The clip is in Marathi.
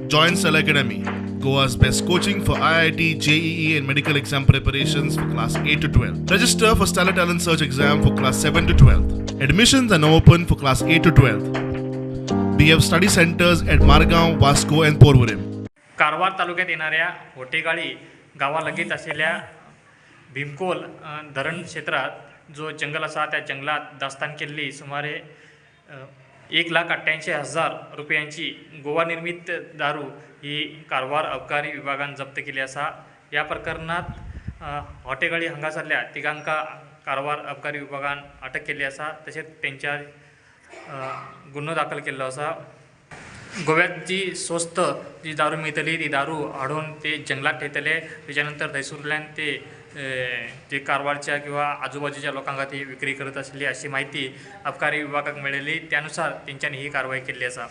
Join Cell Academy, Goa's best coaching for IIT, JEE and medical exam preparations for class 8 to 12. Register for Stellar Talent Search exam for class 7 to 12. Admissions are now open for class 8 to 12. We have study centers at Margaon, Vasco and Porvorim. Karwar तालुक्यात येणाऱ्या होटेगाळी गावालगत असलेल्या भीमकोल धरण क्षेत्रात जो जंगल असा त्या जंगलात दास्तान केलेली सुमारे 1,88,000 रुपयांची गोवा निर्मित दारू ही कारवार अबकारी विभागान जप्त केली असा। या प्रकरणात होटेगाळी हांगासरल्या तिगांका कारवार अबकारी विभागान अटक केली असा, तसेच त्यांच्या गुन्हो दाखल केला असा। गोव्यात जी स्वस्त जी दारू मिळतली ती दारू हाडून ते जंगलात ठेवतले, त्याच्यानंतर थंयसरल्यान ते कारवारच्या किंवा आजूबाजूच्या लोकांका ती विक्री करत असली अशी माहिती अबकारी विभागाक मिळाली। त्यानुसार त्यांच्यानी ही कारवाई केली असा।